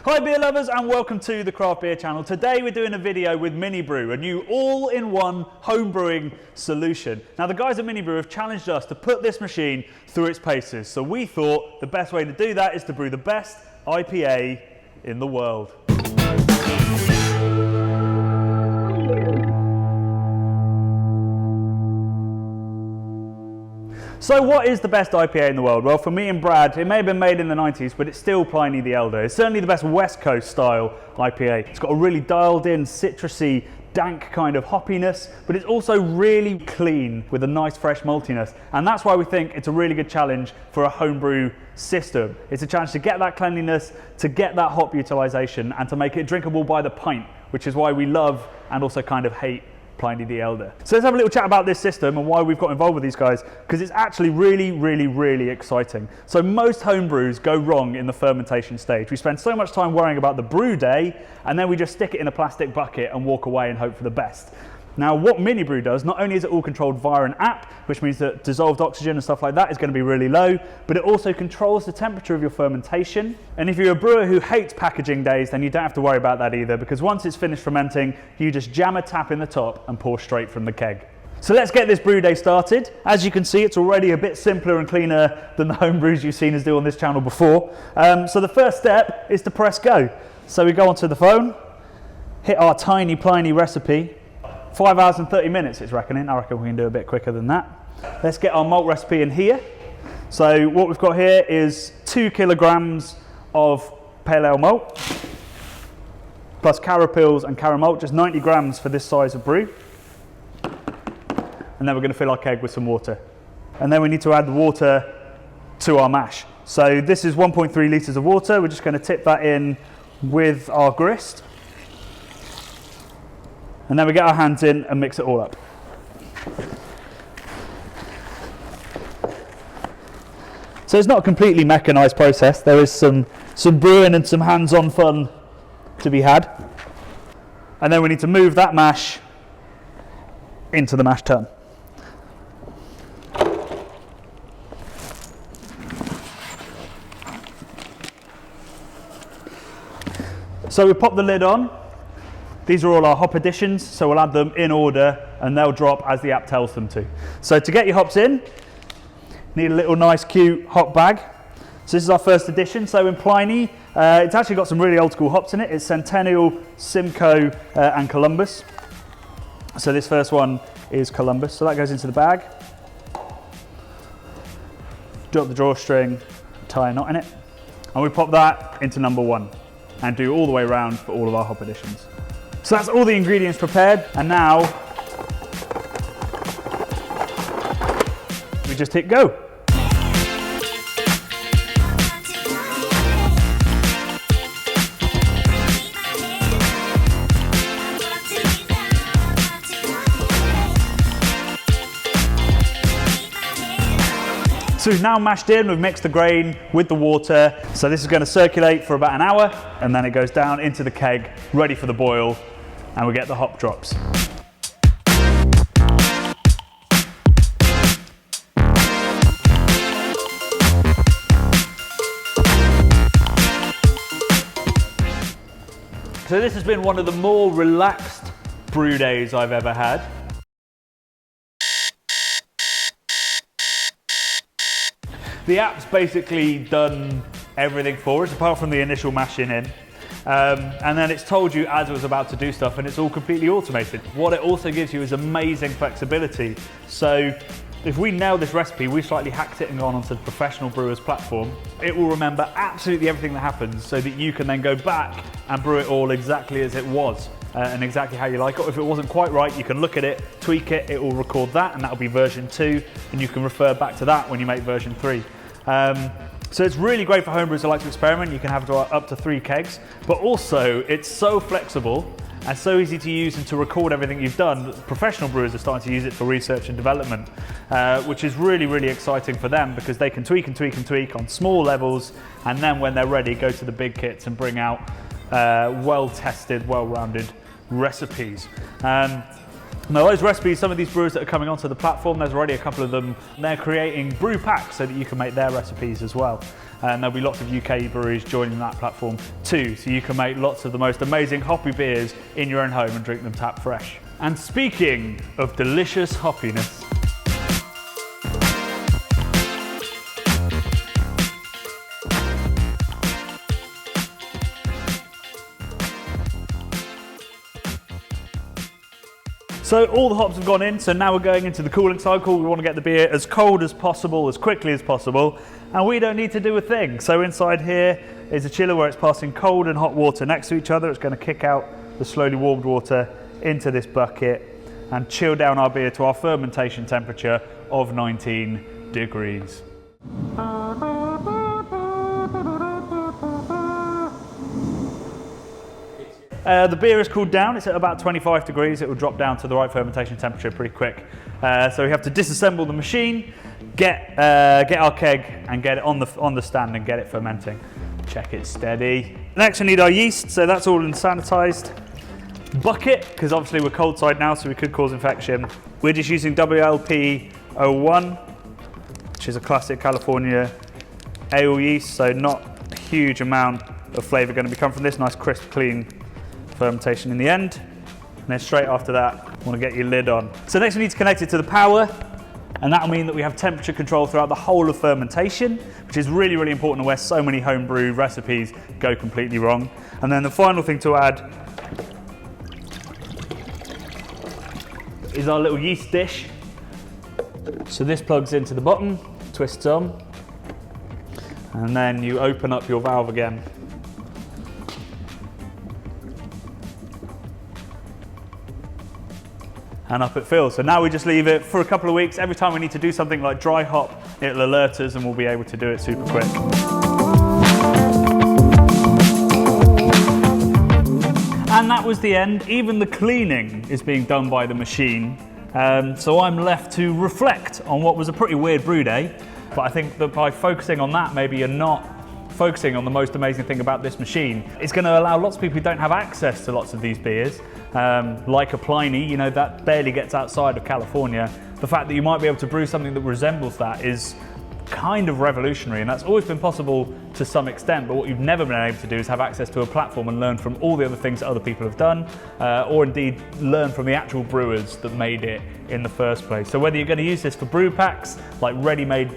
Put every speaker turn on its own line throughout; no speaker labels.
Hi beer lovers and welcome to the Craft Beer channel. Today we're doing a video with Minibrew, a new all-in-one home brewing solution. Now the guys at Minibrew have challenged us to put this machine through its paces, so we thought the best way to do that is to brew the best IPA in the world. So what is the best IPA in the world? Well, for me and Brad, it may have been made in the 90s, but it's still Pliny the Elder. It's certainly the best West Coast style IPA. It's got a really dialed in, citrusy, dank kind of hoppiness, but it's also really clean with a nice fresh maltiness. And that's why we think it's a really good challenge for a homebrew system. It's a challenge to get that cleanliness, to get that hop utilization, and to make it drinkable by the pint, which is why we love and also kind of hate Pliny the Elder. So let's have a little chat about this system and why we've got involved with these guys, because it's actually really exciting. So most home brews go wrong in the fermentation stage. We spend so much time worrying about the brew day, and then we just stick it in a plastic bucket and walk away and hope for the best. Now what Minibrew does, not only is it all controlled via an app, which means that dissolved oxygen and stuff like that is going to be really low, but it also controls the temperature of your fermentation. And if you're a brewer who hates packaging days, then you don't have to worry about that either, because once it's finished fermenting, you just jam a tap in the top and pour straight from the keg. So let's get this brew day started. As you can see, it's already a bit simpler and cleaner than the home brews you've seen us do on this channel before. So the first step is to press go. So we go onto the phone, hit our tiny Pliny recipe. 5 hours and 30 minutes it's reckoning. I reckon we can do a bit quicker than that. Let's get our malt recipe in here. So what we've got here is 2 kilograms of pale ale malt, plus carapils and caramalt, just 90 grams for this size of brew. And then we're going to fill our keg with some water. And then we need to add the water to our mash. So this is 1.3 litres of water. We're just going to tip that in with our grist. And then we get our hands in and mix it all up. So it's not a completely mechanized process. There is some brewing and some hands-on fun to be had. And then we need to move that mash into the mash tun. So we pop the lid on. These are all our hop additions, so we'll add them in order and they'll drop as the app tells them to. So to get your hops in, need a little nice cute hop bag. So this is our first addition. So in Pliny, it's actually got some really old school hops in it. It's Centennial, Simcoe and Columbus. So this first one is Columbus. So that goes into the bag. Drop the drawstring, tie a knot in it. And we pop that into number 1 and do all the way around for all of our hop additions. So that's all the ingredients prepared, and now we just hit go. So we've now mashed in, we've mixed the grain with the water. So this is going to circulate for about an hour, and then it goes down into the keg, ready for the boil, and we get the hop drops. So this has been one of the more relaxed brew days I've ever had. The app's basically done everything for us, apart from the initial mashing in. And then it's told you as it was about to do stuff, and it's all completely automated. What it also gives you is amazing flexibility. So if we nail this recipe, we've slightly hacked it and gone onto the professional brewers platform. It will remember absolutely everything that happens so that you can then go back and brew it all exactly as it was. And exactly how you like it. Or if it wasn't quite right, you can look at it, tweak it, it will record that, and that'll be version 2, and you can refer back to that when you make version 3. So it's really great for homebrewers who like to experiment. You can have up to 3 kegs, but also it's so flexible and so easy to use and to record everything you've done that professional brewers are starting to use it for research and development, which is really exciting for them, because they can tweak and tweak on small levels, and then when they're ready, go to the big kits and bring out well-tested, well-rounded recipes. Now those recipes, some of these brewers that are coming onto the platform, there's already a couple of them, they're creating brew packs so that you can make their recipes as well. And there'll be lots of UK breweries joining that platform too, so you can make lots of the most amazing hoppy beers in your own home and drink them tap fresh. And speaking of delicious hoppiness, so all the hops have gone in, so now we're going into the cooling cycle. We want to get the beer as cold as possible, as quickly as possible, and we don't need to do a thing. So inside here is a chiller where it's passing cold and hot water next to each other. It's going to kick out the slowly warmed water into this bucket and chill down our beer to our fermentation temperature of 19 degrees. The beer is cooled down, it's at about 25 degrees, it will drop down to the right fermentation temperature pretty quick. So we have to disassemble the machine, get our keg and get it on the stand and get it fermenting. Check it's steady. Next we need our yeast, so that's all in sanitised bucket, because obviously we're cold side now so we could cause infection. We're just using WLP01, which is a classic California ale yeast, so not a huge amount of flavour going to come from this, nice crisp clean fermentation in the end. And then straight after that, you want to get your lid on. So next we need to connect it to the power, and that'll mean that we have temperature control throughout the whole of fermentation, which is really, really important where so many homebrew recipes go completely wrong. And then the final thing to add is our little yeast dish. So this plugs into the bottom, twists on, and then you open up your valve again. And up it fills. So now we just leave it for a couple of weeks. Every time we need to do something like dry hop, it'll alert us and we'll be able to do it super quick. And that was the end. Even the cleaning is being done by the machine. So I'm left to reflect on what was a pretty weird brew day. But I think that by focusing on that, maybe you're not focusing on the most amazing thing about this machine. It's going to allow lots of people who don't have access to lots of these beers, like a Pliny, you know, that barely gets outside of California. The fact that you might be able to brew something that resembles that is kind of revolutionary, and that's always been possible to some extent, but what you've never been able to do is have access to a platform and learn from all the other things that other people have done, or indeed learn from the actual brewers that made it in the first place. So whether you're going to use this for brew packs, like ready-made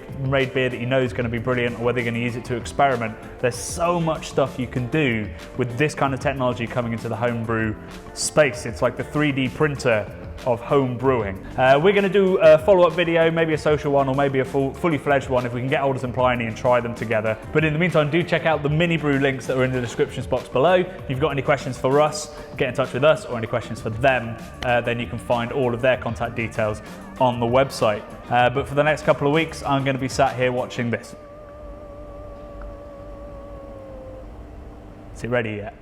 beer that you know is going to be brilliant, or whether you're going to use it to experiment, there's so much stuff you can do with this kind of technology coming into the homebrew space. It's like the 3D printer of home brewing. We're going to do a follow-up video, maybe a social one or maybe a fully fledged one if we can get hold of some Pliny and try them together. But in the meantime, do check out the Minibrew links that are in the description box below. If you've got any questions for us, get in touch with us, or any questions for them, then you can find all of their contact details on the website. But for the next couple of weeks, I'm going to be sat here watching this. Is it ready yet?